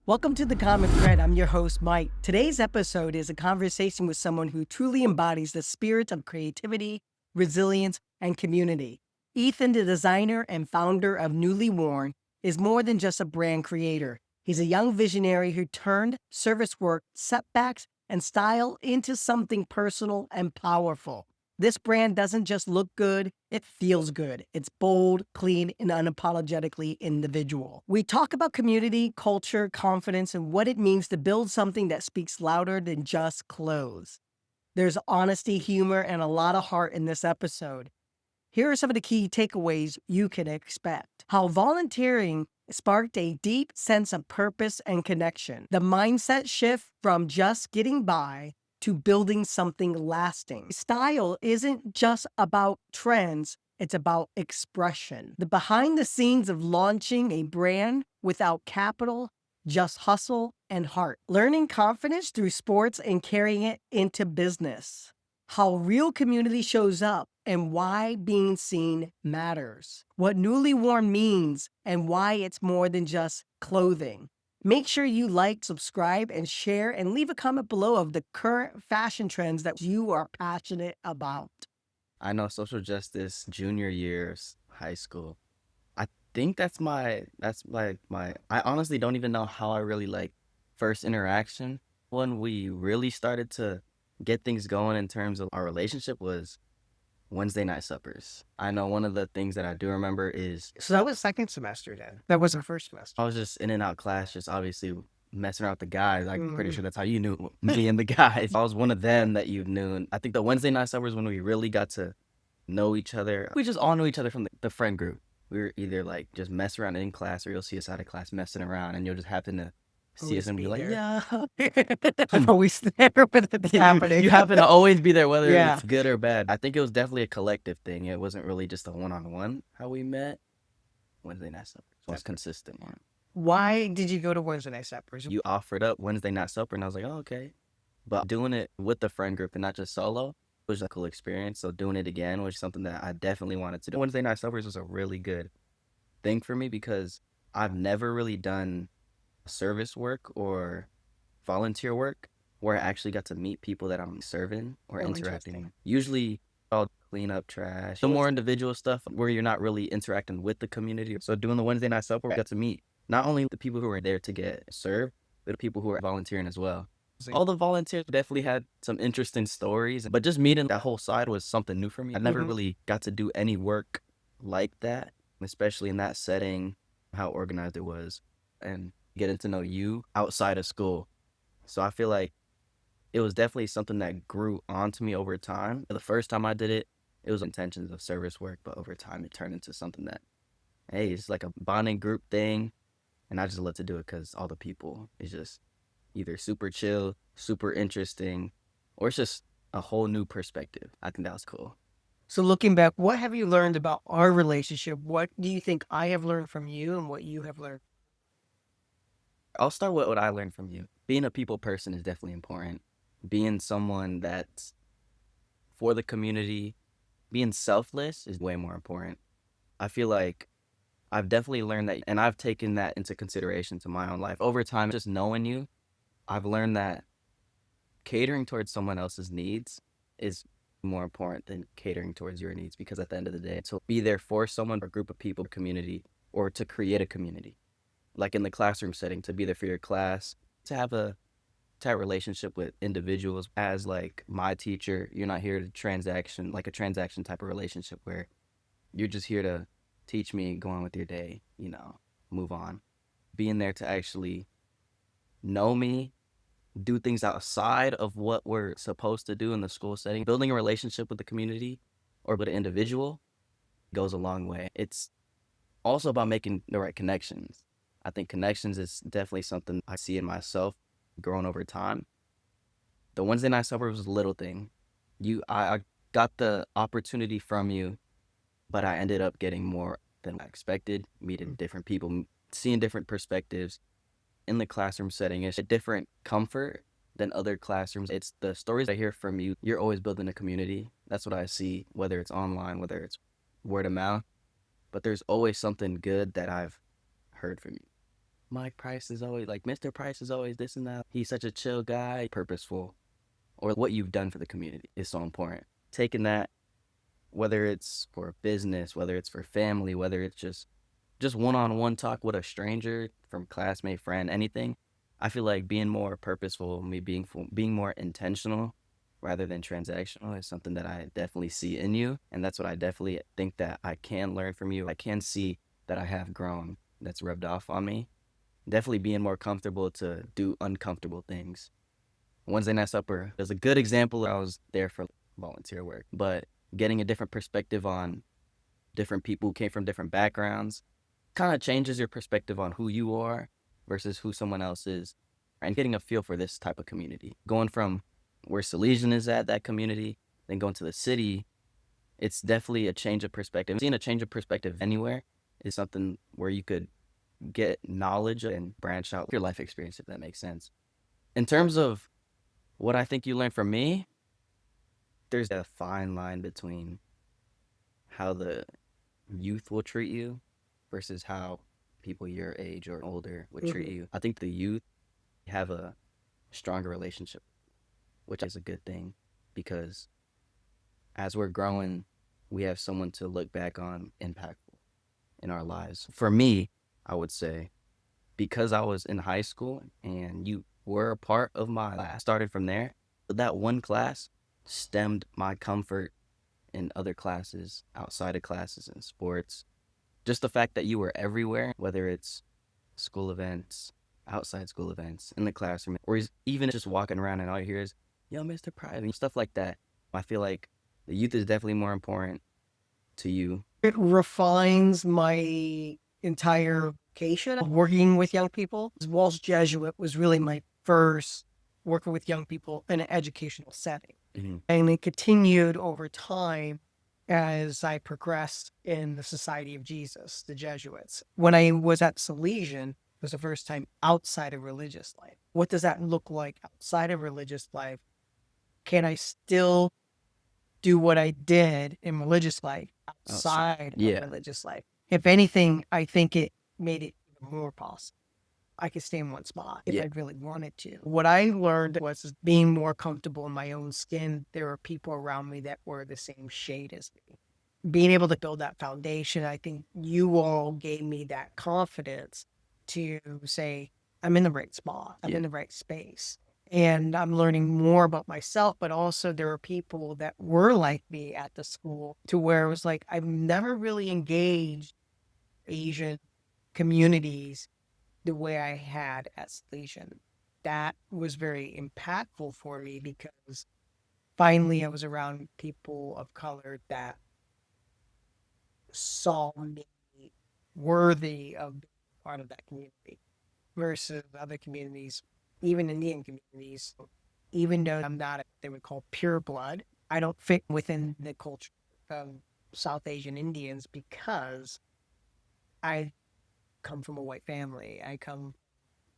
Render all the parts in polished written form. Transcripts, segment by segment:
Welcome to The Common Thread. I'm your host, Mike. Today's episode is a conversation with someone who truly embodies the spirit of creativity, resilience, and community. Ethan, the designer and founder of NewlyWorn, is more than just a brand creator. He's a young visionary who turned service work, setbacks, and style into something personal and powerful. This brand doesn't just look good, it feels good. It's bold, clean, and unapologetically individual. We talk about community, culture, confidence, and what it means to build something that speaks louder than just clothes. There's honesty, humor, and a lot of heart in this episode. Here are some of the key takeaways you can expect. How volunteering sparked a deep sense of purpose and connection. The mindset shift from just getting by to building something lasting. Style isn't just about trends, it's about expression. The behind the scenes of launching a brand without capital, just hustle and heart. Learning confidence through sports and carrying it into business. How real community shows up and why being seen matters. What Newly Worn means and why it's more than just clothing. Make sure you like, subscribe, and share, and leave a comment below of the current fashion trends that you are passionate about. I know social justice junior years, high school. I think that's like my I honestly don't even know how I really like first interaction. When we really started to get things going in terms of our relationship was Wednesday night suppers. I know one of the things that I do remember is So that was second semester then. That wasn't first semester. I was just in and out class, just obviously messing around with the guys. I'm pretty Mhm. sure that's how you knew me and the guys. I was one of them that you knew. And I think the Wednesday night suppers when we really got to know each other. We just all knew each other from the friend group. We were either like just mess around in class or you'll see us out of class messing around and you'll just happen to see us Always and be be like, there. yeah. I'm always there when it's happening. You happen to always be there, whether Yeah. it's good or bad. I think it was definitely a collective thing. It wasn't really just a one-on-one how we met. Wednesday night suppers was consistent one. Why did you go to Wednesday night suppers? You offered up Wednesday night supper and I was like, oh, okay. But doing it with the friend group and not just solo was a cool experience. So doing it again was something that I definitely wanted to do. Wednesday night suppers was a really good thing for me because I've never really done service work or volunteer work where I actually got to meet people that I'm serving or Oh, interacting interesting. with. Usually I'll clean up trash, the more individual stuff where you're not really interacting with the community. So doing the Wednesday night supper, I got to meet not only the people who are there to get served, but the people who are volunteering as well. All the volunteers definitely had some interesting stories, but just meeting that whole side was something new for me. I never Mhm. really got to do any work like that, especially in that setting, how organized it was, and getting to know you outside of school. So I feel like it was definitely something that grew onto me over time. The first time I did it, it was intentions of service work, but over time it turned into something that, hey, it's like a bonding group thing. And I just love to do it because all the people is just either super chill, super interesting, or it's just a whole new perspective. I think that was cool. So looking back, what have you learned about our relationship? What do you think I have learned from you and what you have learned? I'll start with what I learned from you. Being a people person is definitely important. Being someone that's for the community, being selfless is way more important. I feel like I've definitely learned that, and I've taken that into consideration to my own life. Over time, just knowing you, I've learned that catering towards someone else's needs is more important than catering towards your needs because at the end of the day, to be there for someone, a group of people, community, or to create a community, like in the classroom setting, to be there for your class, to have a tight relationship with individuals as like my teacher. You're not here to transaction, like a transaction type of relationship where you're just here to teach me, go on with your day, move on. Being there to actually know me, do things outside of what we're supposed to do in the school setting. Building a relationship with the community or with an individual goes a long way. It's also about making the right connections. I think connections is definitely something I see in myself growing over time. The Wednesday night supper was a little thing. I got the opportunity from you, but I ended up getting more than I expected, meeting different people, seeing different perspectives in the classroom setting. It's a different comfort than other classrooms. It's the stories I hear from you. You're always building a community. That's what I see, whether it's online, whether it's word of mouth. But there's always something good that I've heard from you. Mike Price is always like Mr. Price is always this and that. He's such a chill guy, purposeful, or what you've done for the community is so important. Taking that, whether it's for business, whether it's for family, whether it's just one-on-one talk with a stranger from classmate, friend, anything. I feel like being more purposeful, being more intentional rather than transactional is something that I definitely see in you, and that's what I definitely think that I can learn from you. I can see that I have grown. That's rubbed off on me. Definitely being more comfortable to do uncomfortable things. Wednesday Night Supper is a good example. I was there for volunteer work, but getting a different perspective on different people who came from different backgrounds kind of changes your perspective on who you are versus who someone else is, and getting a feel for this type of community. Going from where Salesian is at, that community, then going to the city, it's definitely a change of perspective. Seeing a change of perspective anywhere is something where you could get knowledge and branch out your life experience, if that makes sense. In terms of what I think you learned from me, there's a fine line between how the youth will treat you versus how people your age or older would treat Mhm. you. I think the youth have a stronger relationship, which is a good thing because as we're growing, we have someone to look back on impactful in our lives. For me, I would say because I was in high school and you were a part of my class, started from there. That one class stemmed my comfort in other classes, outside of classes and sports. Just the fact that you were everywhere, whether it's school events, outside school events, in the classroom, or even just walking around and all you hear is, yo, Mr. Private, stuff like that. I feel like the youth is definitely more important to you. It refines my entire vocation of working with young people. Walsh Jesuit was really my first working with young people in an educational setting. Mhm. And it continued over time as I progressed in the Society of Jesus, the Jesuits. When I was at Salesian, it was the first time outside of religious life. What does that look like outside of religious life? Can I still do what I did in religious life Oh, so, outside of yeah. religious life? If anything, I think it made it even more possible. I could stay in one spot if Yeah. I really wanted to. What I learned was being more comfortable in my own skin. There were people around me that were the same shade as me. Being able to build that foundation, I think you all gave me that confidence to say, I'm in the right spot, I'm Yeah. in the right space. And I'm learning more about myself, but also there were people that were like me at the school to where it was like, I've never really engaged Asian communities the way I had at Salesian. That was very impactful for me because finally I was around people of color that saw me worthy of being part of that community versus other communities, even Indian communities. Even though I'm not, they would call pure blood, I don't fit within the culture of South Asian Indians because I come from a white family. I come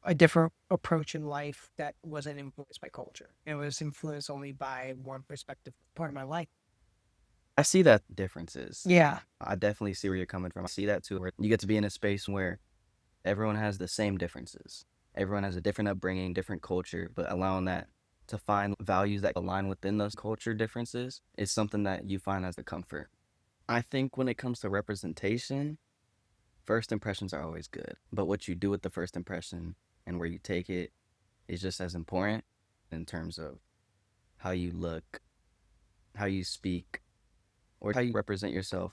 a different approach in life that wasn't influenced by culture. It was influenced only by one perspective part of my life. I see that differences. Yeah. I definitely see where you're coming from. I see that too, where you get to be in a space where everyone has the same differences. Everyone has a different upbringing, different culture, but allowing that to find values that align within those culture differences is something that you find as a comfort. I think when it comes to representation, first impressions are always good, but what you do with the first impression and where you take it is just as important in terms of how you look, how you speak, or how you represent yourself.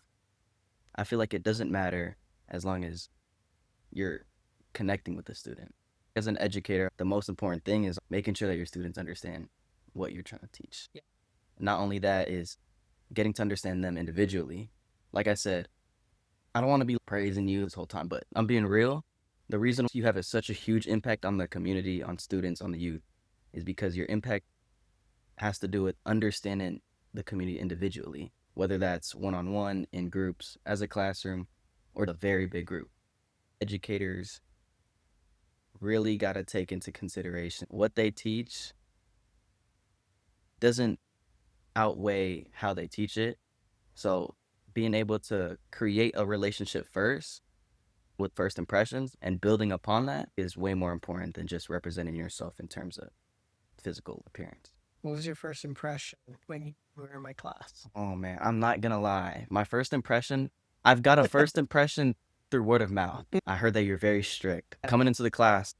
I feel like it doesn't matter as long as you're connecting with the student. As an educator, the most important thing is making sure that your students understand what you're trying to teach. Yeah. Not only that is getting to understand them individually. Like I said, I don't want to be praising you this whole time, but I'm being real. The reason you have such a huge impact on the community, on students, on the youth, is because your impact has to do with understanding the community individually, whether that's one on one, in groups, as a classroom, or a very big group. Educators really got to take into consideration what they teach doesn't outweigh how they teach it. So being able to create a relationship first with first impressions, and building upon that is way more important than just representing yourself in terms of physical appearance. What was your first impression when you were in my class? Oh man, I'm not gonna lie. My first impression, I've got a first impression through word of mouth. I heard that you're very strict. Coming into the class,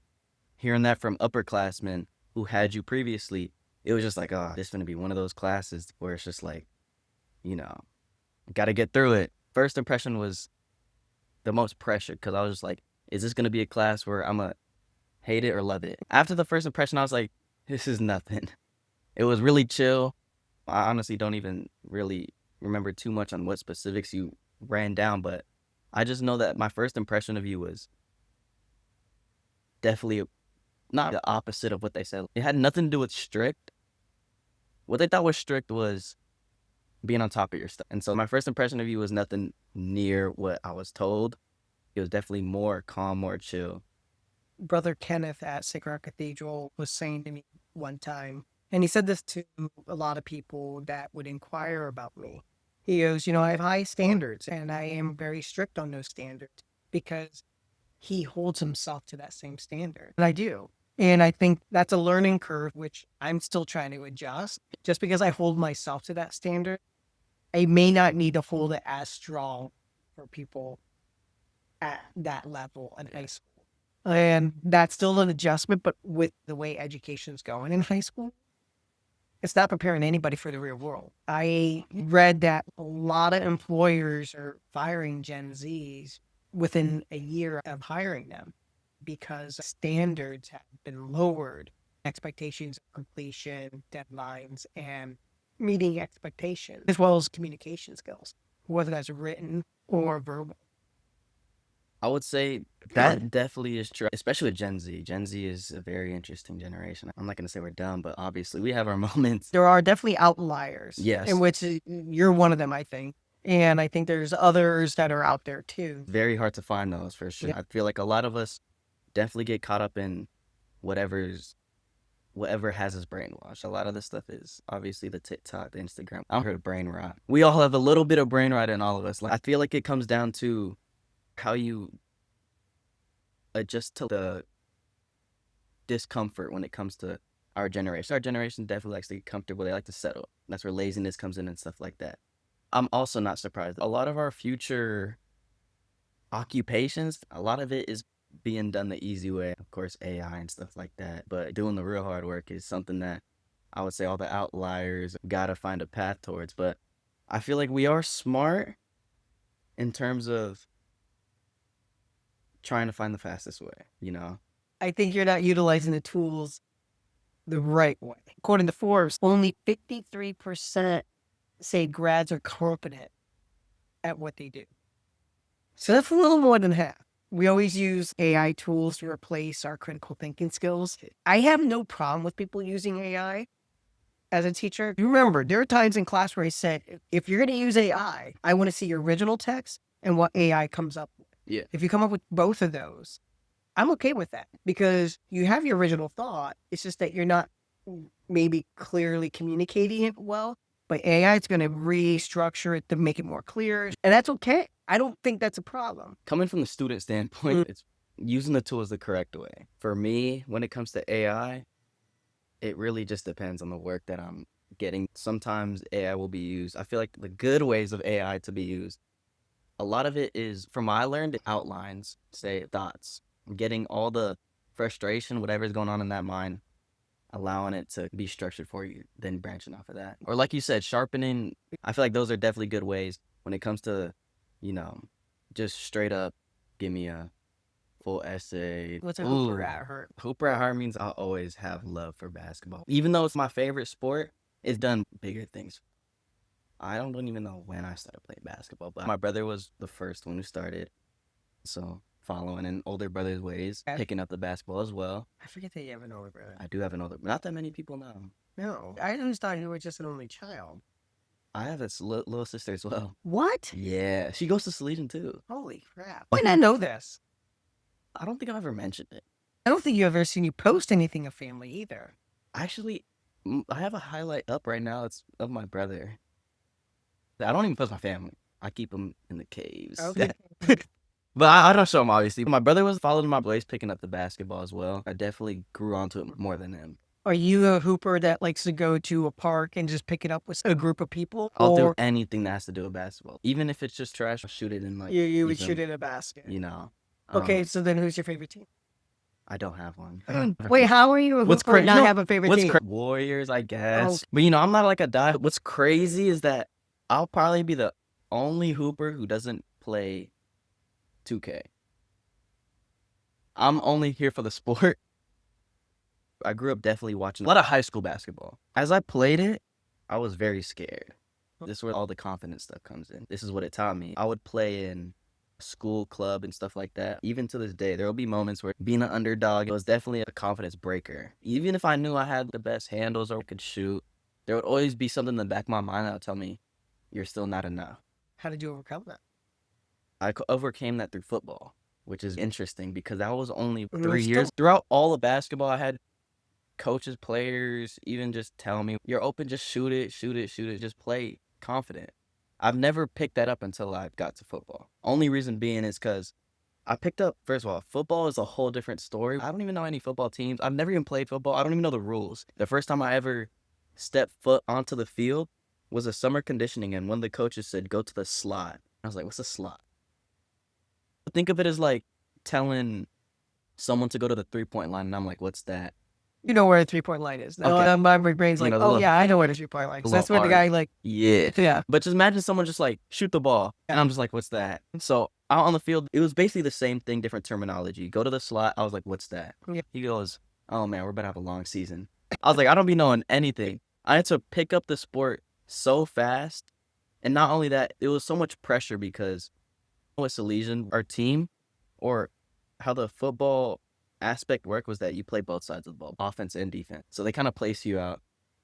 hearing that from upperclassmen who had you previously, it was just like, oh, this is gonna be one of those classes where it's just like, you know, gotta get through it. First impression was the most pressure because I was just like, is this gonna be a class where I'm gonna hate it or love it? After the first impression, I was like, this is nothing. It was really chill. I honestly don't even really remember too much on what specifics you ran down, but I just know that my first impression of you was definitely not the opposite of what they said. It had nothing to do with strict. What they thought was strict was being on top of your stuff. And so my first impression of you was nothing near what I was told. It was definitely more calm, more chill. Brother Kenneth at Sacred Heart Cathedral was saying to me one time, and he said this to a lot of people that would inquire about me. He goes, I have high standards and I am very strict on those standards because he holds himself to that same standard. And I do. And I think that's a learning curve, which I'm still trying to adjust. Just because I hold myself to that standard, I may not need to hold it as strong for people at that level in high school. And that's still an adjustment, but with the way education's going in high school, it's not preparing anybody for the real world. I read that a lot of employers are firing Gen Zs within a year of hiring them because standards have been lowered, expectations of completion, deadlines, and meeting expectations, as well as communication skills, whether that's written or verbal. I would say that definitely is true, especially with Gen Z. Gen Z is a very interesting generation. I'm not going to say we're dumb, but obviously we have our moments. There are definitely outliers. Yes. In which you're one of them, I think. And I think there's others that are out there too. Very hard to find those for sure. Yeah. I feel like a lot of us definitely get caught up in whatever has us brainwashed. A lot of this stuff is obviously the TikTok, the Instagram. I don't heard of brain rot. We all have a little bit of brain rot in all of us. Like, I feel like it comes down to how you adjust to the discomfort when it comes to our generation. Our generation definitely likes to get comfortable. They like to settle. That's where laziness comes in and stuff like that. I'm also not surprised. A lot of our future occupations, a lot of it is being done the easy way. Of course, AI and stuff like that. But doing the real hard work is something that I would say all the outliers gotta find a path towards. But I feel like we are smart in terms of trying to find the fastest way, I think you're not utilizing the tools the right way. According to Forbes, only 53% say grads are competent at what they do. So that's a little more than half. We always use AI tools to replace our critical thinking skills. I have no problem with people using AI as a teacher. You remember, there are times in class where I said, if you're going to use AI, I want to see your original text and what AI comes up with. Yeah. If you come up with both of those, I'm okay with that because you have your original thought. It's just that you're not maybe clearly communicating it well, but AI is going to restructure it to make it more clear. And that's okay. I don't think that's a problem. Coming from the student standpoint, it's using the tools the correct way. For me, when it comes to AI, it really just depends on the work that I'm getting. Sometimes AI will be used. I feel like the good ways of AI to be used, a lot of it is, from what I learned, outlines, say thoughts, getting all the frustration, whatever's going on in that mind, allowing it to be structured for you, then branching off of that. Or like you said, sharpening. I feel like those are definitely good ways when it comes to, just straight up give me a full essay. What's a hooper at heart? Hooper at heart means I'll always have love for basketball. Even though it's my favorite sport, it's done bigger things. I don't even know when I started playing basketball, but my brother was the first one who started. So following in older brother's ways, picking up the basketball as well. I forget that you have an older brother. I do have an older, not that many people know. No, I always thought you were just an only child. I have a little sister as well. What? Yeah, she goes to Salesian too. Holy crap. Why did I know this? I don't think I've ever mentioned it. I don't think you've ever seen you post anything of family either. Actually, I have a highlight up right now. It's of my brother. I don't even post my family. I keep them in the caves. Okay. But I don't show him, obviously. My brother was following my boys, picking up the basketball as well. I definitely grew onto it more than him. Are you a hooper that likes to go to a park and just pick it up with a group of people? I'll do Or anything that has to do with basketball. Even if it's just trash, I'll shoot it in like you would even, shoot in a basket? you know. Okay, so then who's your favorite team? I don't have one. Wait, how are you a What's hooper and crazy? not have a favorite team? Warriors, I guess. But I'm not like a die. What's crazy is that I'll probably be the only hooper who doesn't play 2K. I'm only here for the sport. I grew up definitely watching a lot of high school basketball. As I played it, I was very scared. This is where all the confidence stuff comes in. This is what it taught me. I would play in school club and stuff like that. Even to this day, there will be moments where being an underdog was definitely a confidence breaker. Even if I knew I had the best handles or could shoot, there would always be something in the back of my mind that would tell me, you're still not enough. How did you overcome that? I overcame that through football, which is interesting because that was only Mhm, 3 years. Throughout all of basketball, I had coaches, players, even just tell me, you're open, just shoot it, just play confident. I've never picked that up until I got to football. Only reason being is because I picked up, first of all, football is a whole different story. I don't even know any football teams. I've never even played football. I don't even know the rules. The first time I ever stepped foot onto the field was a summer conditioning, and one of the coaches said, go to the slot. I was like, what's a slot? Think of it as like telling someone to go to the 3-point line, and I'm like, what's that? You know where the 3-point line is. Okay. My brain's like, the oh little- yeah, I know where the 3-point line is. That's where the guy like, Yeah. yeah. But just imagine someone just like shoot the ball. And I'm just like, what's that? So out on the field, it was basically the same thing, different terminology. Go to the slot. I was like, what's that? Yeah. He goes, oh man, we're about to have a long season. I was like, I don't be knowing anything. I had to pick up the sport so fast. And not only that, it was so much pressure because with Salesian, our team, or how the football aspect worked was that you play both sides of the ball, offense and defense. So they kind of place you out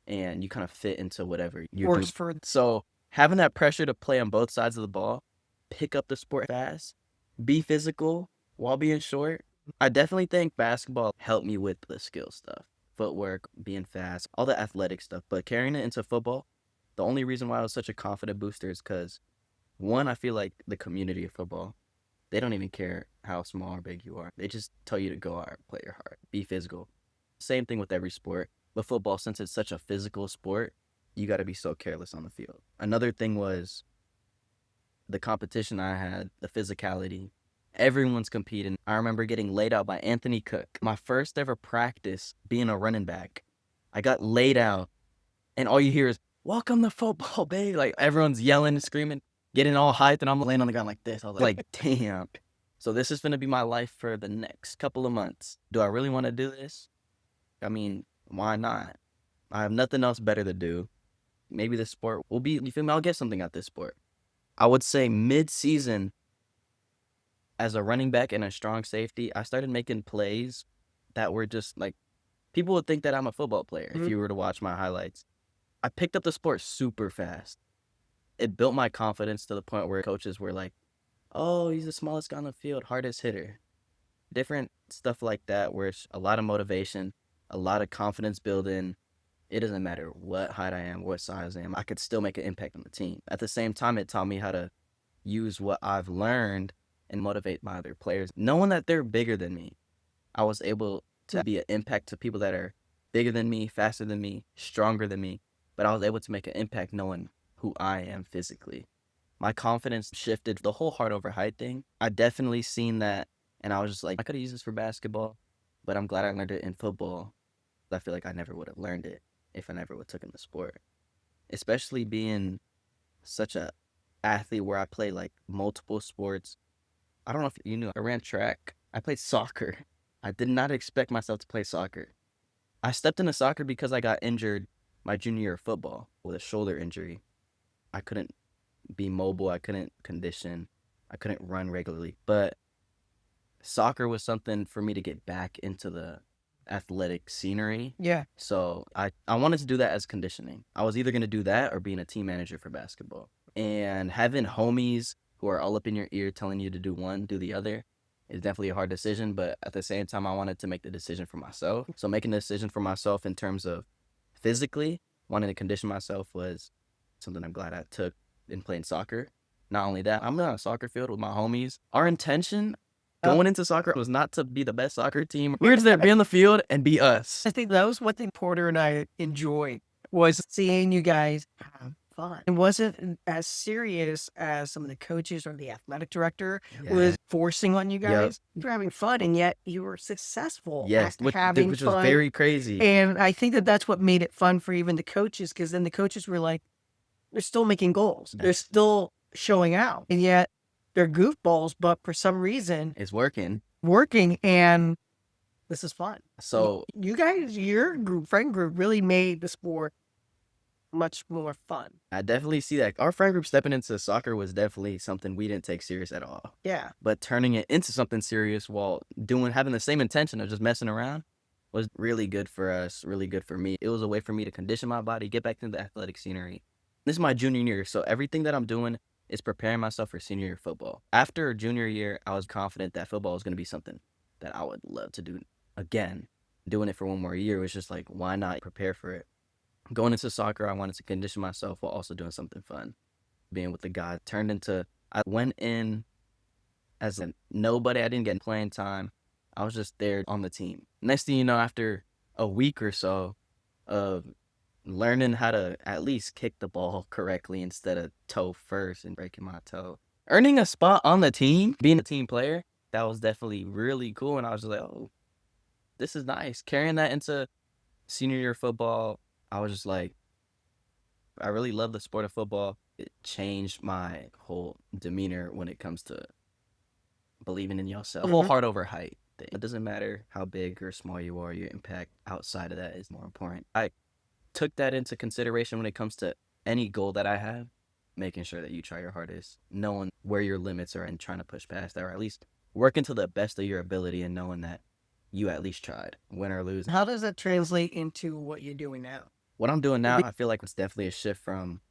and you kind of fit into whatever you're Works doing. for So having that pressure to play on both sides of the ball, pick up the sport fast, be physical while being short. I definitely think basketball helped me with the skill stuff, footwork, being fast, all the athletic stuff. But carrying it into football, the only reason why I was such a confident booster is because, one, I feel like the community of football, they don't even care how small or big you are. They just tell you to go out, play your heart, be physical. Same thing with every sport. But football, since it's such a physical sport, you got to be so careless on the field. Another thing was the competition I had, the physicality. Everyone's competing. I remember getting laid out by Anthony Cook. My first ever practice being a running back, I got laid out, and all you hear is, welcome to football, babe. Like, everyone's yelling and screaming, getting all hyped, and I'm laying on the ground like this. I was like, damn. So this is going to be my life for the next couple of months. Do I really want to do this? I mean, why not? I have nothing else better to do. Maybe this sport will be, you feel me? I'll get something out this sport. I would say mid-season, as a running back and a strong safety, I started making plays that were just like, people would think that I'm a football player if you were to watch my highlights. I picked up the sport super fast. It built my confidence to the point where coaches were like, oh, he's the smallest guy on the field, hardest hitter. Different stuff like that, where it's a lot of motivation, a lot of confidence building. It doesn't matter what height I am, what size I am, I could still make an impact on the team. At the same time, it taught me how to use what I've learned and motivate my other players. Knowing that they're bigger than me, I was able to be an impact to people that are bigger than me, faster than me, stronger than me. But I was able to make an impact knowing who I am physically. My confidence shifted. The whole heart over height thing, I definitely seen that, and I was just like, I could have used this for basketball, but I'm glad I learned it in football. I feel like I never would have learned it if I never would have taken the sport. Especially being such a athlete where I play like multiple sports. I don't know if you knew, I ran track. I played soccer. I did not expect myself to play soccer. I stepped into soccer because I got injured my junior year of football with a shoulder injury. I couldn't be mobile. I couldn't condition. I couldn't run regularly. But soccer was something for me to get back into the athletic scenery. Yeah. So I wanted to do that as conditioning. I was either going to do that or being a team manager for basketball. And having homies who are all up in your ear telling you to do one, do the other, is definitely a hard decision. But at the same time, I wanted to make the decision for myself. So making the decision for myself in terms of physically wanting to condition myself was something I'm glad I took in playing soccer. Not only that, I'm on a soccer field with my homies. Our intention Oh. going into soccer was not to be the best soccer team. We were just there to be on the field and be us. I think that was one thing Porter and I enjoyed, was seeing you guys have fun. It wasn't as serious as some of the coaches or the athletic director was forcing on you guys. You were having fun, and yet you were successful Yes, at having which fun. was very crazy. And I think that that's what made it fun for even the coaches, because then the coaches were like, they're still making goals. They're Yes. still showing out. And yet they're goofballs, but for some reason, It's working. and this is fun. So You guys, your friend group really made the sport much more fun. I definitely see that. Our friend group stepping into soccer was definitely something we didn't take serious at all. Yeah. But turning it into something serious while having the same intention of just messing around was really good for us, really good for me. It was a way for me to condition my body, get back into the athletic scenery. This is my junior year, so everything that I'm doing is preparing myself for senior year football. After junior year, I was confident that football was going to be something that I would love to do again. Doing it for one more year was just like, why not prepare for it? Going into soccer, I wanted to condition myself while also doing something fun. Being with the guy I went in as a nobody. I didn't get playing time. I was just there on the team. Next thing you know, after a week or so of learning how to at least kick the ball correctly instead of toe first and breaking my toe, earning a spot on the team, being a team player, that was definitely really cool. And I was just like, oh, this is nice. Carrying that into senior year football, I was just like, I really love the sport of football. It changed my whole demeanor when it comes to believing in yourself. The whole heart over height thing. It doesn't matter how big or small you are, your impact outside of that is more important. I took that into consideration when it comes to any goal that I have, making sure that you try your hardest, knowing where your limits are and trying to push past that, or at least working to the best of your ability and knowing that you at least tried, win or lose. How does that translate into what you're doing now? What I'm doing now, I feel like it's definitely a shift from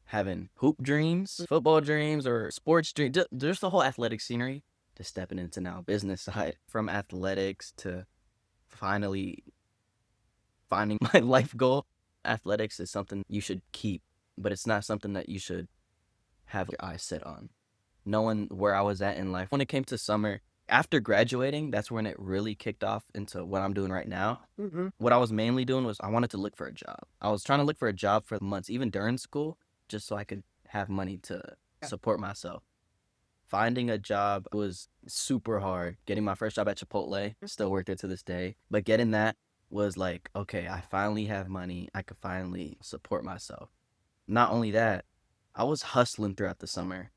having hoop dreams, football dreams, or sports dreams, just the whole athletic scenery, to stepping into now business side. From athletics to finally finding my life goal. Athletics is something you should keep, but it's not something that you should have your eyes set on. Knowing where I was at in life. When it came to summer, after graduating, that's when it really kicked off into what I'm doing right now. What I was mainly doing was I wanted to look for a job. I was trying to look for a job for months, even during school, just so I could have money to support myself. Finding a job was super hard. Getting my first job at Chipotle, still work there to this day. But getting that was like, okay, I finally have money. I could finally support myself. Not only that, I was hustling throughout the summer.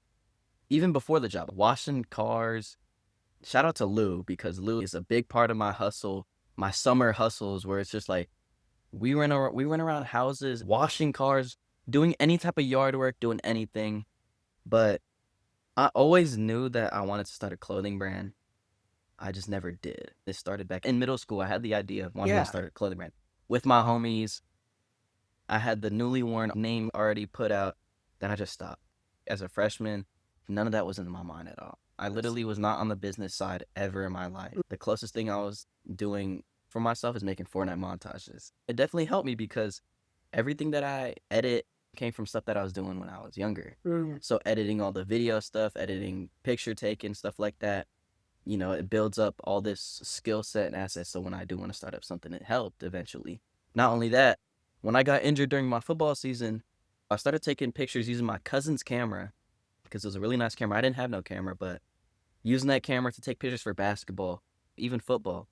Even before the job, washing cars. Shout out to Lou, because Lou is a big part of my hustle, my summer hustles, where it's just like we went around houses, washing cars, doing any type of yard work, doing anything. But I always knew that I wanted to start a clothing brand. I just never did. It started back in middle school. I had the idea of wanting to start a clothing brand with my homies. I had the NewlyWorn name already put out. Then I just stopped. As a freshman, none of that was in my mind at all. I literally was not on the business side ever in my life. The closest thing I was doing for myself is making Fortnite montages. It definitely helped me because everything that I edit came from stuff that I was doing when I was younger. So editing all the video stuff, editing picture taking, stuff like that, it builds up all this skill set and assets. So when I do want to start up something, it helped eventually. Not only that, when I got injured during my football season, I started taking pictures using my cousin's camera, because it was a really nice camera. I didn't have no camera, but using that camera to take pictures for basketball, even football,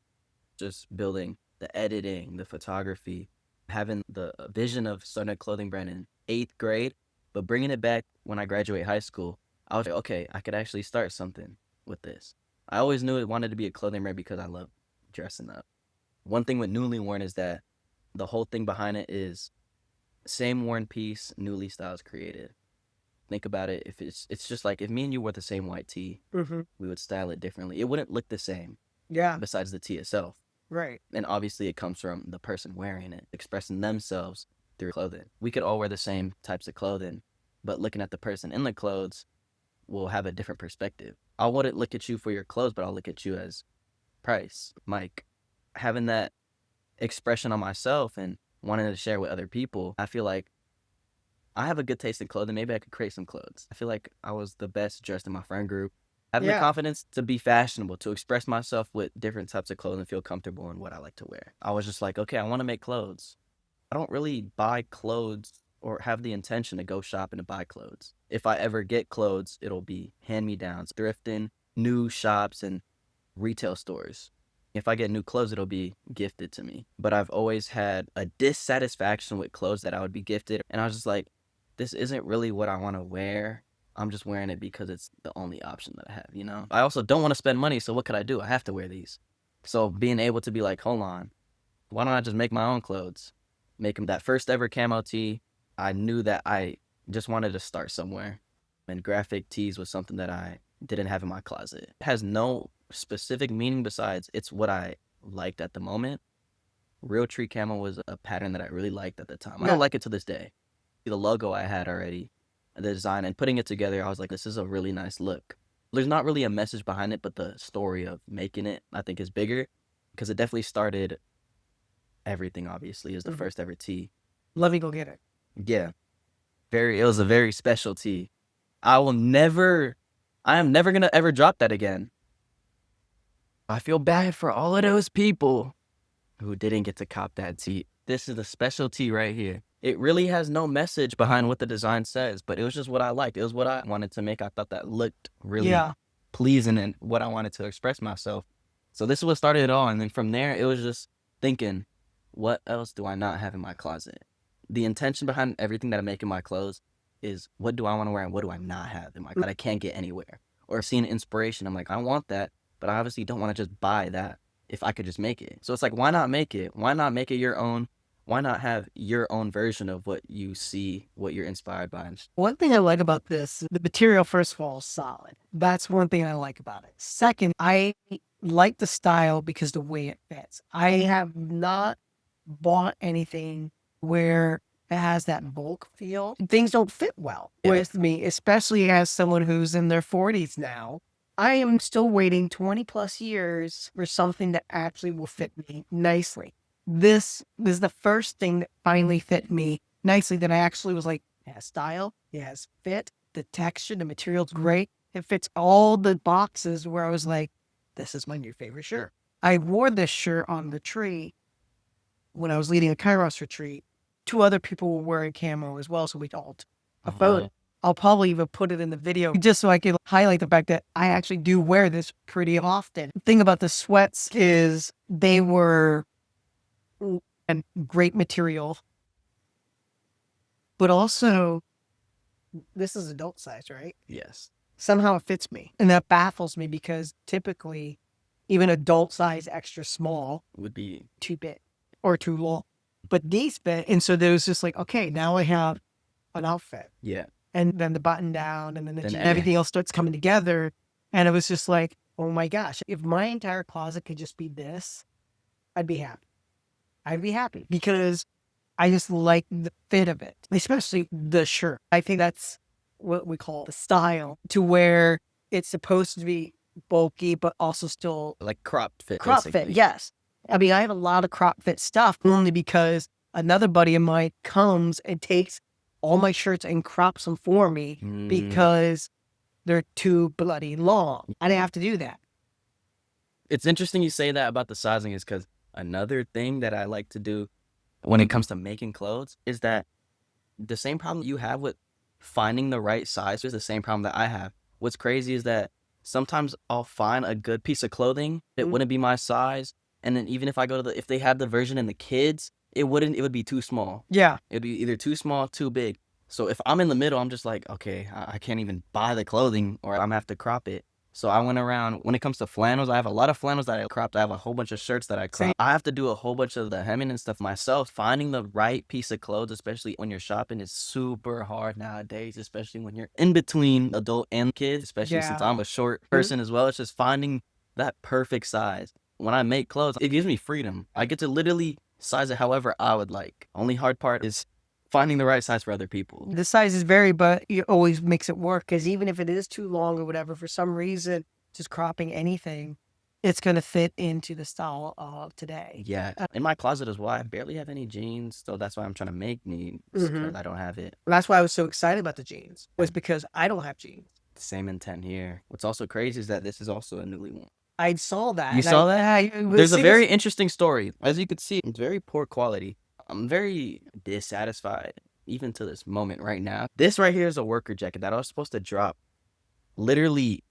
just building the editing, the photography, having the vision of starting a clothing brand in 8th grade, but bringing it back when I graduate high school, I was like, okay, I could actually start something with this. I always knew I wanted to be a clothing brand because I love dressing up. One thing with NewlyWorn is that the whole thing behind it is same worn piece, newly styles created. Think about it. If it's just like if me and you wore the same white tee, we would style it differently. It wouldn't look the same. Yeah. Besides the tee itself. Right. And obviously it comes from the person wearing it, expressing themselves through clothing. We could all wear the same types of clothing, but looking at the person in the clothes will have a different perspective. I wouldn't look at you for your clothes, but I'll look at you as Price, Mike. Having that expression on myself and wanting to share with other people, I feel like I have a good taste in clothing. Maybe I could create some clothes. I feel like I was the best dressed in my friend group. Having the Yeah. confidence to be fashionable, to express myself with different types of clothing, feel comfortable in what I like to wear. I was just like, okay, I want to make clothes. I don't really buy clothes or have the intention to go shopping to buy clothes. If I ever get clothes, it'll be hand-me-downs, thrifting, new shops, and retail stores. If I get new clothes, it'll be gifted to me. But I've always had a dissatisfaction with clothes that I would be gifted. And I was just like, this isn't really what I want to wear. I'm just wearing it because it's the only option that I have, you know? I also don't want to spend money, so what could I do? I have to wear these. So being able to be like, hold on, why don't I just make my own clothes? Make them that first ever camo tee. I knew that I just wanted to start somewhere. And graphic tees was something that I didn't have in my closet. It has no specific meaning besides it's what I liked at the moment. Real tree camo was a pattern that I really liked at the time. I Yeah. don't like it to this day. The logo I had already, the design, and putting it together, I was like, this is a really nice look. There's not really a message behind it, but the story of making it, I think, is bigger because it definitely started everything, obviously. It was the first ever tee. Let me go get it. Yeah. It was a very special tee. I am never gonna ever drop that again. I feel bad for all of those people who didn't get to cop that tee. This is the special tee right here. It really has no message behind what the design says, but it was just what I liked. It was what I wanted to make. I thought that looked really Yeah. pleasing and what I wanted to express myself. So this is what started it all. And then from there, it was just thinking, what else do I not have in my closet? The intention behind everything that I make in my clothes is what do I want to wear and what do I not have in my that I can't get anywhere? Or seeing inspiration, I'm like, I want that, but I obviously don't want to just buy that if I could just make it. So it's like, why not make it? Why not make it your own? Why not have your own version of what you see, what you're inspired by? One thing I like about this, the material, first of all, is solid. That's one thing I like about it. Second, I like the style because the way it fits. I have not bought anything where it has that bulk feel. Things don't fit well with me, especially as someone who's in their 40s now. I am still waiting 20 plus years for something that actually will fit me nicely. This is the first thing that finally fit me nicely that I actually was like, it has style, it has fit, the texture, the material's great. It fits all the boxes where I was like, this is my new favorite shirt. I wore this shirt on the tree when I was leading a Kairos retreat. 2 other people were wearing camo as well, so we all took a photo. I'll probably even put it in the video just so I can highlight the fact that I actually do wear this pretty often. The thing about the sweats is they were and great material, but also this is adult size, right? Yes. Somehow it fits me, and that baffles me because typically even adult size extra small Would be too big or too long, but these fit. And so there was just like, okay, now I have an outfit, and then the button down, and then Then everything else starts coming together. And it was just like, oh my gosh, if my entire closet could just be this, I'd be happy. I'd be happy because I just like the fit of it, especially the shirt. I think that's what we call the style, to where it's supposed to be bulky, but also still like crop fit. crop fit. basically. Yes. I mean, I have a lot of crop fit stuff only because another buddy of mine comes and takes all my shirts and crops them for me because they're too bloody long. I didn't have to do that. It's interesting you say that about the sizing is because another thing that I like to do when it comes to making clothes is that the same problem you have with finding the right size is the same problem that I have. What's crazy is that sometimes I'll find a good piece of clothing that wouldn't be my size, and then even if I go to if they have the version in the kids, it would be too small. Yeah. It'd be either too small, too big. So if I'm in the middle, I'm just like, okay, I can't even buy the clothing or I'm gonna have to crop it. So I went around, when it comes to flannels, I have a lot of flannels that I cropped. I have a whole bunch of shirts that I cropped. I have to do a whole bunch of the hemming and stuff myself. Finding the right piece of clothes, especially when you're shopping, is super hard nowadays, especially when you're in between adult and kids, especially since I'm a short person as well. It's just finding that perfect size. When I make clothes, it gives me freedom. I get to literally size it however I would like. Only hard part is finding the right size for other people. The sizes vary, but it always makes it work because even if it is too long or whatever, for some reason, just cropping anything it's going to fit into the style of today. Yeah. In my closet as well, I barely have any jeans, so that's why I'm trying to make jeans because I don't have it. That's why I was so excited about the jeans, was because I don't have jeans. Same intent here. What's also crazy is that this is also a NewlyWorn. I saw that. You and saw that? There's a see, very interesting story. As you could see, it's very poor quality. I'm very dissatisfied even to this moment right now. This right here is a worker jacket that I was supposed to drop literally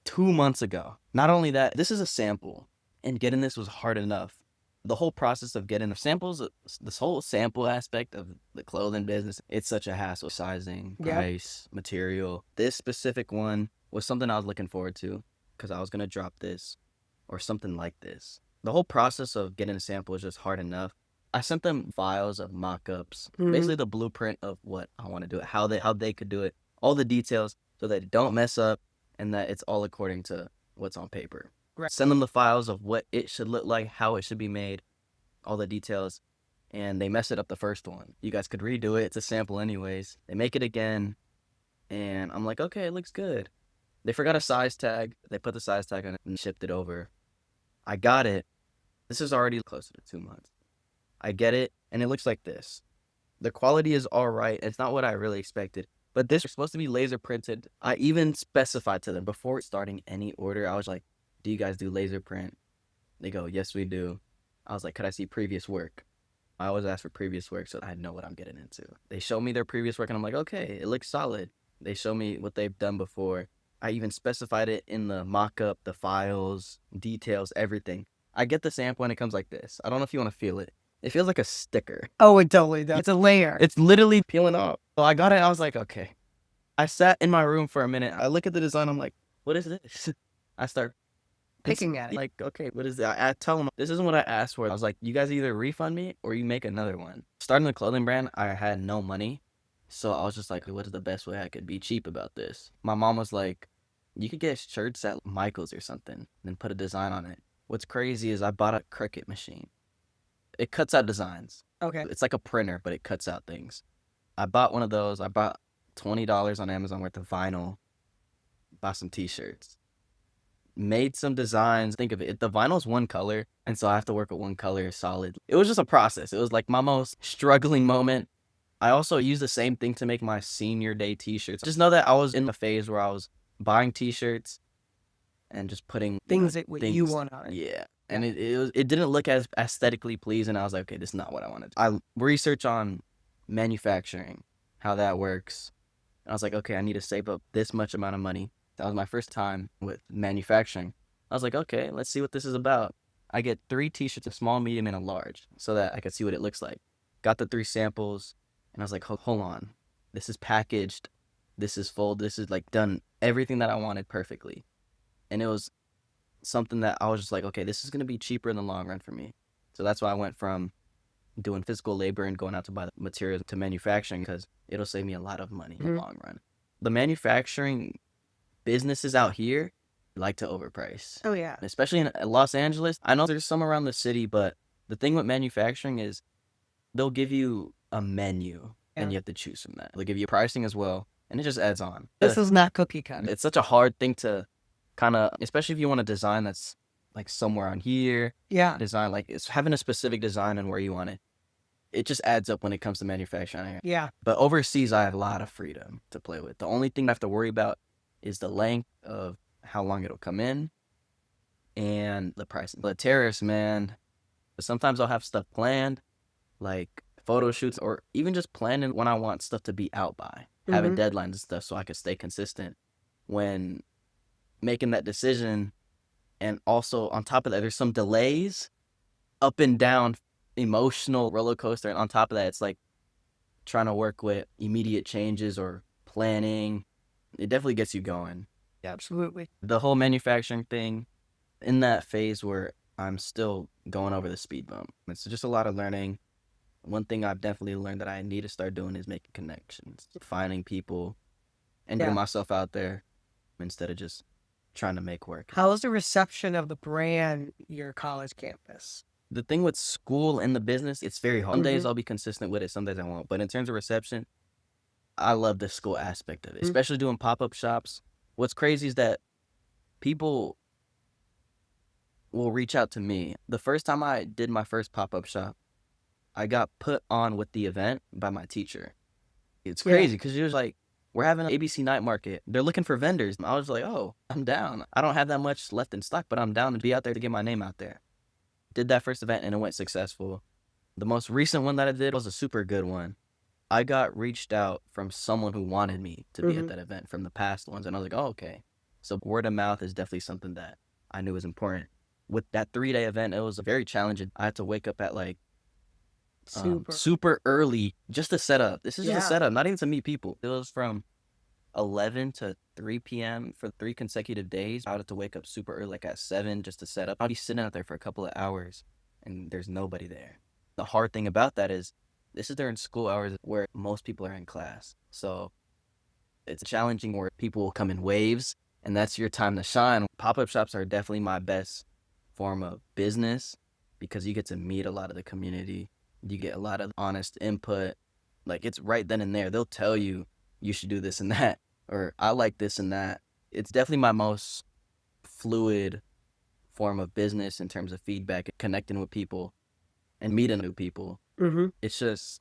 2 months ago. Not only that, this is a sample, and getting this was hard enough. The whole process of getting the samples, this whole sample aspect of the clothing business, it's such a hassle. Sizing, Yep. price, material. This specific one was something I was looking forward to because I was going to drop this or something like this. The whole process of getting a sample is just hard enough. I sent them files of mock-ups, basically the blueprint of what I want to do it, how they could do it, all the details so that they don't mess up and that it's all according to what's on paper. Right. Send them the files of what it should look like, how it should be made, all the details, and they mess it up the first one. You guys could redo it. It's a sample anyways. They make it again, and I'm like, okay, it looks good. They forgot a size tag. They put the size tag on it and shipped it over. I got it. This is already closer to 2 months. I get it, and it looks like this. The quality is all right. It's not what I really expected. But this was supposed to be laser printed. I even specified to them before starting any order. I was like, do you guys do laser print? They go, yes, we do. I was like, could I see previous work? I always ask for previous work so I know what I'm getting into. They show me their previous work, and I'm like, okay, it looks solid. They show me what they've done before. I even specified it in the mock-up, the files, details, everything. I get the sample, and it comes like this. I don't know if you want to feel it. It feels like a sticker. Oh, it totally does. It's a layer. It's literally peeling off. So I got it. I was like, okay. I sat in my room for a minute. I look at the design. I'm like, what is this? I start picking at it. like, okay, what is that? I tell them, this isn't what I asked for. I was like, you guys either refund me or you make another one. Starting the clothing brand, I had no money. So I was just like, what is the best way I could be cheap about this? My mom was like, you could get shirts at Michael's or something and then put a design on it. What's crazy is I bought a Cricut machine. It cuts out designs. Okay. It's like a printer, but it cuts out things. I bought one of those. I bought $20 on Amazon worth of vinyl. Bought some t-shirts. Made some designs. Think of it. The vinyl's one color, and so I have to work with one color solid. It was just a process. It was like my most struggling moment. I also used the same thing to make my senior day t-shirts. Just know that I was in a phase where I was buying t-shirts and just putting Things that you want on it. Yeah. And it didn't look as aesthetically pleasing. I was like, okay, this is not what I wanted. I researched on manufacturing, how that works. And I was like, okay, I need to save up this much amount of money. That was my first time with manufacturing. I was like, okay, let's see what this is about. I get 3 t-shirts, a small, medium, and a large, so that I could see what it looks like. Got the 3 samples, and I was like, hold on. This is packaged. This is full. This is like done everything that I wanted perfectly. And it was something that I was just like, okay, this is going to be cheaper in the long run for me. So that's why I went from doing physical labor and going out to buy the materials to manufacturing, because it'll save me a lot of money in the long run. The manufacturing businesses out here like to overprice. Oh, yeah. Especially in Los Angeles. I know there's some around the city, but the thing with manufacturing is they'll give you a menu and you have to choose from that. They'll give you pricing as well, and it just adds on. This is not cookie cutter. It's such a hard thing to kind of, especially if you want a design that's like somewhere on here. Yeah. Design, like it's having a specific design and where you want it. It just adds up when it comes to manufacturing. Yeah. But overseas, I have a lot of freedom to play with. The only thing I have to worry about is the length of how long it'll come in and the pricing. The tariffs, man, sometimes I'll have stuff planned, like photo shoots, or even just planning when I want stuff to be out by, having deadlines and stuff so I can stay consistent when making that decision. And also on top of that, there's some delays, up and down, emotional roller coaster. And on top of that, it's like trying to work with immediate changes or planning. It definitely gets you going. Yeah, absolutely. The whole manufacturing thing, in that phase where I'm still going over the speed bump. It's just a lot of learning. One thing I've definitely learned that I need to start doing is making connections, finding people, and getting myself out there instead of just trying to make work. How is the reception of the brand your college campus? The thing with school and the business, it's very hard. Some days I'll be consistent with it, some days I won't. But in terms of reception, I love the school aspect of it, especially doing pop-up shops. What's crazy is that people will reach out to me. The first time I did my first pop-up shop, I got put on with the event by my teacher. It's Yeah. crazy because she was like, we're having an ABC night market. They're looking for vendors. I was like, oh, I'm down. I don't have that much left in stock, but I'm down to be out there to get my name out there. Did that first event and it went successful. The most recent one that I did was a super good one. I got reached out from someone who wanted me to be at that event from the past ones. And I was like, oh, okay. So word of mouth is definitely something that I knew was important. With that 3-day event, it was very challenging. I had to wake up at like super early just to set up. This is just a setup, not even to meet people. It was from 11 to 3 p.m. for 3 consecutive days. I would have to wake up super early, like at 7 just to set up. I'd be sitting out there for a couple of hours and there's nobody there. The hard thing about that is this is during school hours where most people are in class. So it's challenging where people will come in waves and that's your time to shine. Pop-up shops are definitely my best form of business because you get to meet a lot of the community. You get a lot of honest input. Like it's right then and there. They'll tell you should do this and that, or I like this and that. It's definitely my most fluid form of business in terms of feedback, connecting with people and meeting new people. It's just,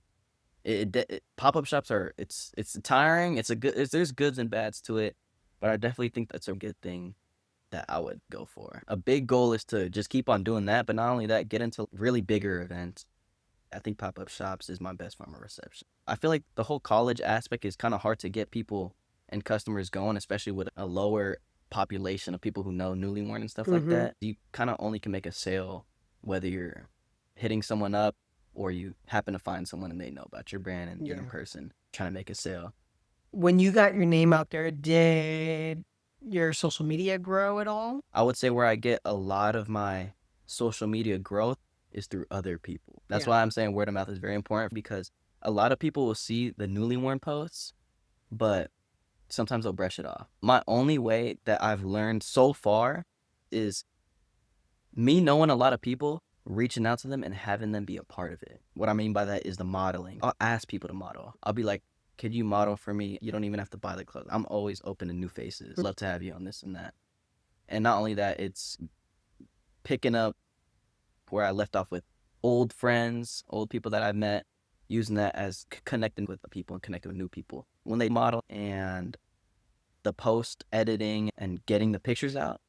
pop-up shops are, it's tiring. There's goods and bads to it, but I definitely think that's a good thing that I would go for. A big goal is to just keep on doing that, but not only that, get into really bigger events. I think pop-up shops is my best form of reception. I feel like the whole college aspect is kind of hard to get people and customers going, especially with a lower population of people who know NewlyWorn and stuff like that. You kind of only can make a sale whether you're hitting someone up or you happen to find someone and they know about your brand and you're in person trying to make a sale. When you got your name out there, did your social media grow at all? I would say where I get a lot of my social media growth is through other people. That's why I'm saying word of mouth is very important because a lot of people will see the NewlyWorn posts, but sometimes they'll brush it off. My only way that I've learned so far is me knowing a lot of people, reaching out to them and having them be a part of it. What I mean by that is the modeling. I'll ask people to model. I'll be like, could you model for me? You don't even have to buy the clothes. I'm always open to new faces. Love to have you on this and that. And not only that, it's picking up where I left off with old friends, old people that I've met, using that as connecting with the people and connecting with new people. When they model and the post editing and getting the pictures out,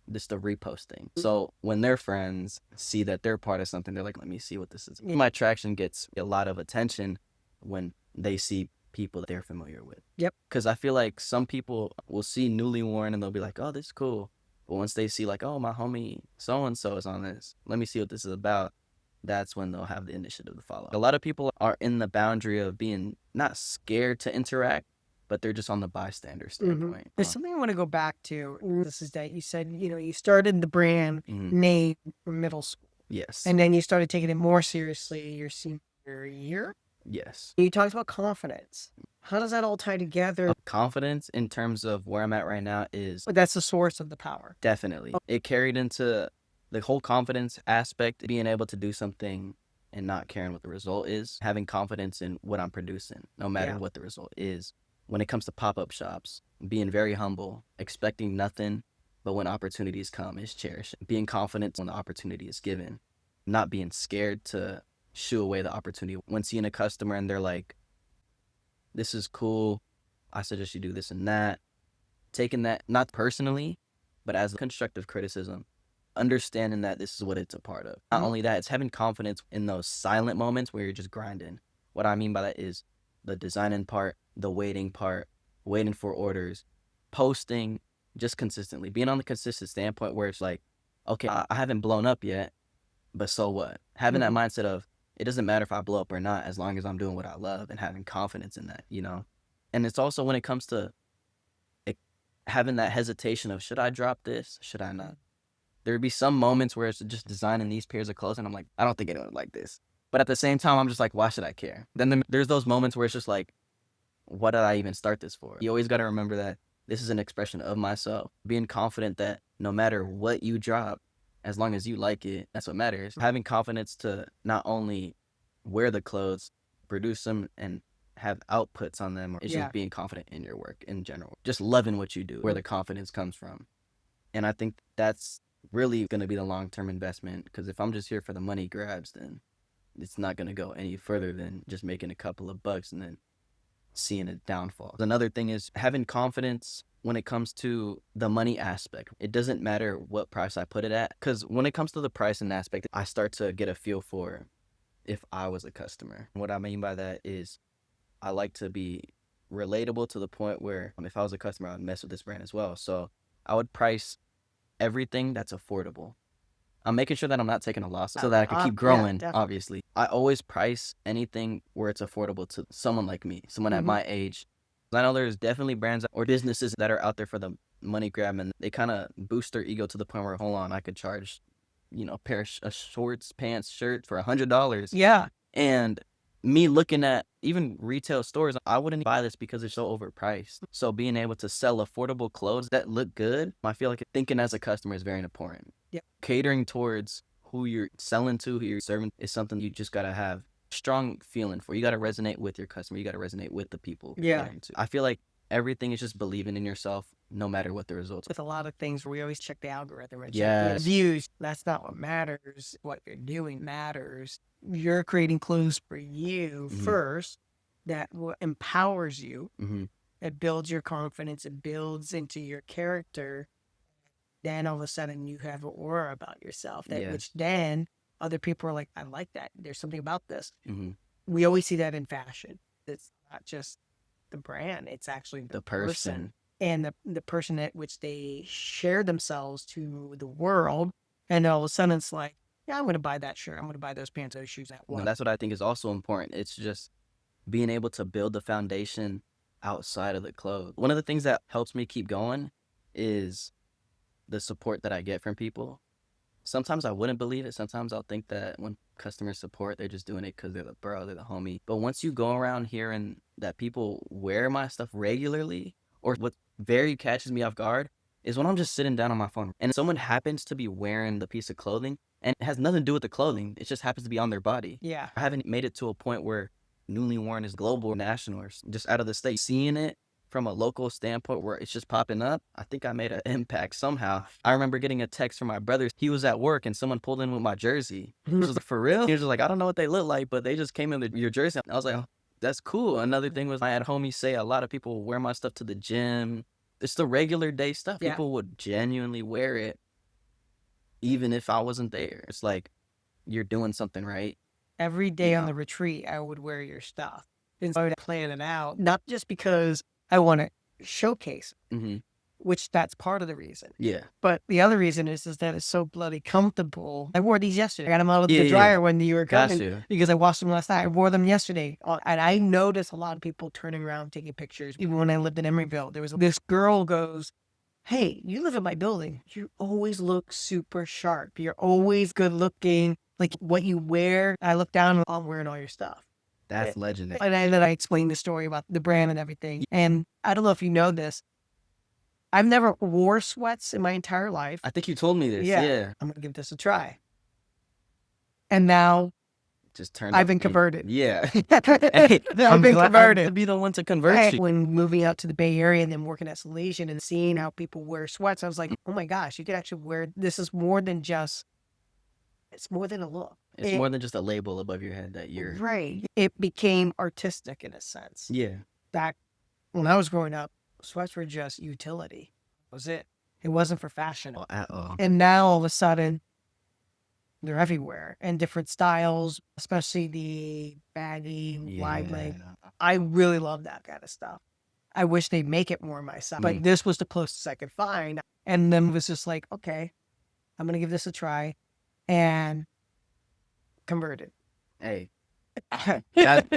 just the reposting. So when their friends see that they're part of something, they're like, let me see what this is. My traction gets a lot of attention when they see people that they're familiar with. Because I feel like some people will see NewlyWorn and they'll be like, oh, this is cool. But once they see like, oh, my homie so-and-so is on this, let me see what this is about, that's when they'll have the initiative to follow. A lot of people are in the boundary of being not scared to interact, but they're just on the bystander standpoint. There's something I want to go back to. This is that you said, you started the brand name from middle school. Yes. And then you started taking it more seriously your senior year. Yes. You talked about confidence. How does that all tie together? Confidence in terms of where I'm at right now is But that's the source of the power. definitely. It carried into the whole confidence aspect, being able to do something and not caring what the result is, having confidence in what I'm producing, no matter what the result is. When it comes to pop-up shops, being very humble, expecting nothing, but when opportunities come, is cherished. Being confident when the opportunity is given, not being scared to shoo away the opportunity. When seeing a customer and they're like, this is cool, I suggest you do this and that. Taking that, not personally, but as constructive criticism. Understanding that this is what it's a part of. Not only that, it's having confidence in those silent moments where you're just grinding. What I mean by that is the designing part, the waiting part, waiting for orders, posting just consistently. Being on the consistent standpoint where it's like, okay, I haven't blown up yet, but so what? Having that mindset of, it doesn't matter if I blow up or not, as long as I'm doing what I love and having confidence in that, And it's also when it comes to having that hesitation of, should I drop this? Should I not? There would be some moments where it's just designing these pairs of clothes and I'm like, I don't think anyone would like this. But at the same time, I'm just like, why should I care? Then there's those moments where it's just like, what did I even start this for? You always got to remember that this is an expression of myself. Being confident that no matter what you drop, as long as you like it, that's what matters. Having confidence to not only wear the clothes, produce them, and have outputs on them. It's just being confident in your work in general. Just loving what you do, where the confidence comes from. And I think that's really going to be the long-term investment. Because if I'm just here for the money grabs, then it's not going to go any further than just making a couple of bucks and then seeing a downfall. Another thing is having confidence when it comes to the money aspect. It doesn't matter what price I put it at, because when it comes to the pricing aspect, I start to get a feel for if I was a customer. What I mean by that is I like to be relatable to the point where if I was a customer, I would mess with this brand as well. So I would price everything that's affordable. I'm making sure that I'm not taking a loss so that I can keep growing, definitely. obviously. I always price anything where it's affordable to someone like me, someone at my age. I know there's definitely brands or businesses that are out there for the money grab, and they kind of boost their ego to the point where, hold on, I could charge, a pair of shorts, pants, shirt for $100. Yeah. And me looking at even retail stores, I wouldn't buy this because it's so overpriced. So being able to sell affordable clothes that look good, I feel like thinking as a customer is very important. Yep. Catering towards who you're selling to, who you're serving, is something you just got to have strong feeling for. You got to resonate with your customer. You got to resonate with the people you're catering to. I feel like everything is just believing in yourself, no matter what the results. With a lot of things, we always check the algorithm and check Yes. the views. That's not what matters. What you're doing matters. You're creating clothes for you first that empowers you. It builds your confidence. It builds into your character. Then all of a sudden you have an aura about yourself, which then other people are like, I like that. There's something about this. We always see that in fashion. It's not just the brand. It's actually the person. And the person at which they share themselves to the world. And all of a sudden it's like, yeah, I'm going to buy that shirt. I'm going to buy those pants, those shoes, that one. No, that's what I think is also important. It's just being able to build the foundation outside of the clothes. One of the things that helps me keep going is the support that I get from people. Sometimes I wouldn't believe it. Sometimes I'll think that when customers support, they're just doing it because they're the bro, they're the homie. But once you go around hearing that people wear my stuff regularly, or what very catches me off guard is when I'm just sitting down on my phone and someone happens to be wearing the piece of clothing and it has nothing to do with the clothing. It just happens to be on their body. Yeah. I haven't made it to a point where NewlyWorn is global, national, or just out of the state. Seeing it from a local standpoint where it's just popping up, I think I made an impact somehow. I remember getting a text from my brother. He was at work and someone pulled in with my jersey. He was like, for real? He was just like, I don't know what they look like, but they just came in with your jersey. I was like, oh, that's cool. Another thing was I had homies say a lot of people wear my stuff to the gym. It's the regular day stuff. Yeah. People would genuinely wear it even if I wasn't there. It's like, you're doing something right. Every day on the retreat, I would wear your stuff. And so I would plan it out, not just because I want to showcase it, which that's part of the reason. Yeah. But the other reason is that it's so bloody comfortable. I wore these yesterday. I got them out of the dryer when you were coming because I washed them last night. I wore them yesterday. And I noticed a lot of people turning around, taking pictures. Even when I lived in Emeryville, there was this girl goes, hey, you live in my building. You always look super sharp. You're always good looking. Like what you wear, I look down and I'm wearing all your stuff. That's legendary. And then I explained the story about the brand and everything. And I don't know if you know this. I've never wore sweats in my entire life. I think you told me this. Yeah. I'm going to give this a try. And now just turned I've been converted. Yeah. Hey, I've been converted. To be the one to convert you. When moving out to the Bay Area and then working at Salesian and seeing how people wear sweats, I was like, oh my gosh, you could actually wear, this is more than just, it's more than a look. It's more than just a label above your head that you're... Right. It became artistic in a sense. Yeah. Back when I was growing up, sweats were just utility. That was it. It wasn't for fashion. Oh, at all. And now all of a sudden, they're everywhere in different styles, especially the baggy, wide leg. I really love that kind of stuff. I wish they'd make it more myself, but this was the closest I could find. And then it was just like, okay, I'm going to give this a try. And converted. Hey,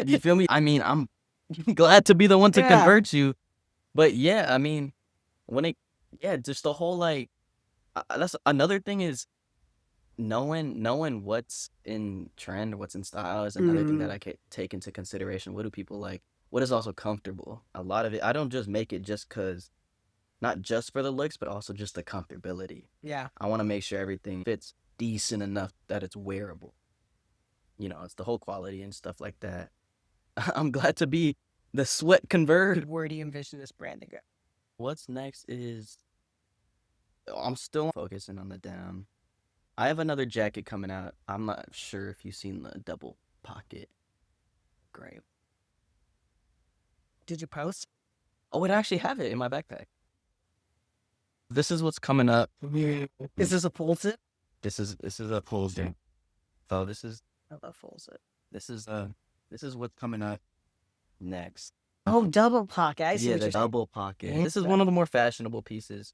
you feel me? I mean, I'm glad to be the one to convert you. But yeah, I mean, just the whole like, that's another thing is knowing what's in trend, what's in style is another thing that I can take into consideration. What do people like? What is also comfortable? A lot of it, I don't just make it just because, not just for the looks, but also just the comfortability. Yeah. I want to make sure everything fits decent enough that it's wearable. You know, it's the whole quality and stuff like that. I'm glad to be the sweat convert. Where do you envision this brand to go? What's next is I'm still focusing on the denim. I have another jacket coming out. I'm not sure if you've seen the double pocket gray. Did you post? Oh, I actually have it in my backpack. This is what's coming up. Is this a full zip? This is a full zip. So this is I love full zip. this is what's coming up next. Oh, double pocket. I see Yeah, what the you're saying. double pocket. This is one of the more fashionable pieces.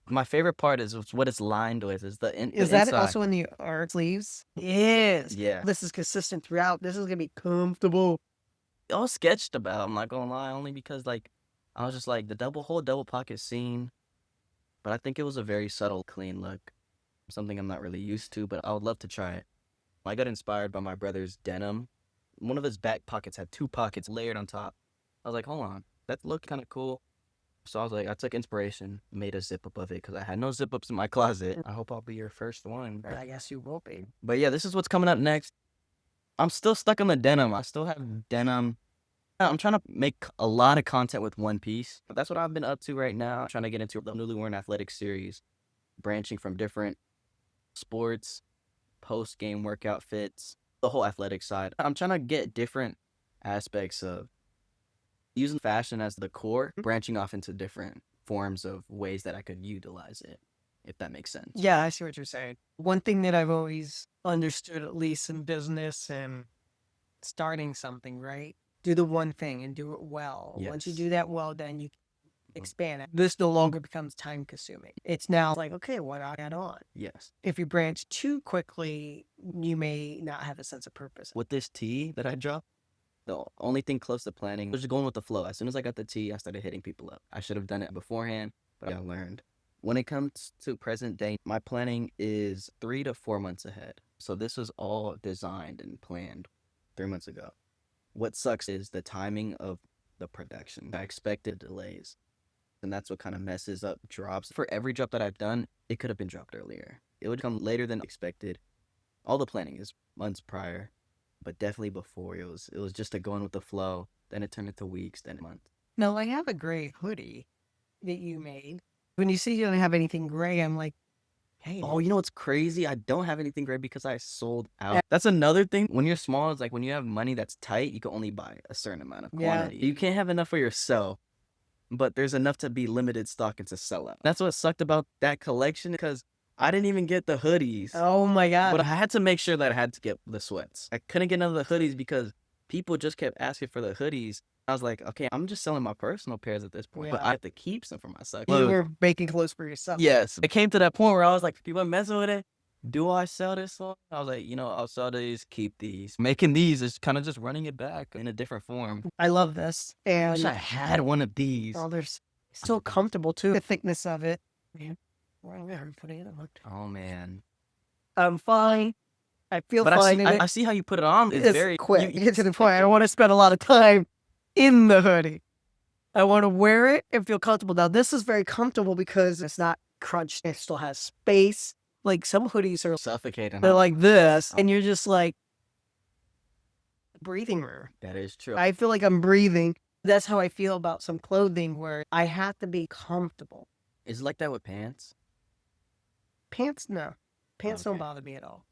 My favorite part is what it's lined with. Is the Is the that inside. also in the art sleeves? Yes. Yeah. This is consistent throughout. This is gonna be comfortable. I was sketched about. I'm not gonna lie, only because like I was just like the whole double pocket scene. But I think it was a very subtle, clean look. Something I'm not really used to, but I would love to try it. I got inspired by my brother's denim. One of his back pockets had 2 pockets layered on top. I was like, hold on, that looked kind of cool. So I was like, I took inspiration, made a zip up of it because I had no zip ups in my closet. I hope I'll be your first one. I guess you will be. But yeah, this is what's coming up next. I'm still stuck on the denim. I still have denim. I'm trying to make a lot of content with one piece. But that's what I've been up to right now. I'm trying to get into the NewlyWorn athletic series, branching from different sports, post-game workout fits, the whole athletic side. I'm trying to get different aspects of using fashion as the core, branching off into different forms of ways that I could utilize it, if that makes sense. Yeah, I see what you're saying. One thing that I've always understood, at least in business and starting something, right? Do the one thing and do it well. Once you Yes. do that well, then you expand it. This no longer becomes time consuming. It's now like, okay, what do I add on? Yes. If you branch too quickly, you may not have a sense of purpose. With this tee that I dropped, the only thing close to planning was just going with the flow. As soon as I got the tee, I started hitting people up. I should have done it beforehand, but I learned. When it comes to present day, my planning is 3 to 4 months ahead. So this was all designed and planned 3 months ago. What sucks is the timing of the production. I expected delays, and that's what kind of messes up drops. For every drop that I've done, it could have been dropped earlier. It would come later than expected. All the planning is months prior, but definitely before. It was just a going with the flow. Then it turned into weeks, then months. Now, I have a gray hoodie that you made. When you see you don't have anything gray, I'm like, hey. Oh, you know what's crazy? I don't have anything great because I sold out. That's another thing. When you're small, it's like when you have money that's tight, you can only buy a certain amount of Yeah. quantity. You can't have enough for yourself, but there's enough to be limited stock and to sell out. That's what sucked about that collection because I didn't even get the hoodies. Oh my God. But I had to make sure that I had to get the sweats. I couldn't get none of the hoodies because people just kept asking for the hoodies. I was like, okay, I'm just selling my personal pairs at this point, but Yeah. I have to keep some for myself. You were making clothes for yourself. Yes. It came to that point where I was like, people are messing with it. Do I sell this one? I was like, I'll sell these, keep these. Making these is kind of just running it back in a different form. I love this. I And wish I had one of these. oh, they're so comfortable too. The thickness of it. Yeah. Right there, putting it on. Oh, man. I'm fine. I feel But fine in it. I see how you put it on. It's It's very quick. Get to the point. I don't want to spend a lot of time in the hoodie. I want to wear it and feel comfortable. Now, this is very comfortable because it's not crunched. It still has space. Like some hoodies are, suffocating. they're like this, and you're just like breathing room. That is true. I feel like I'm breathing. That's how I feel about some clothing where I have to be comfortable. Is it like that with pants? Pants, no. Pants don't Okay. bother me at all.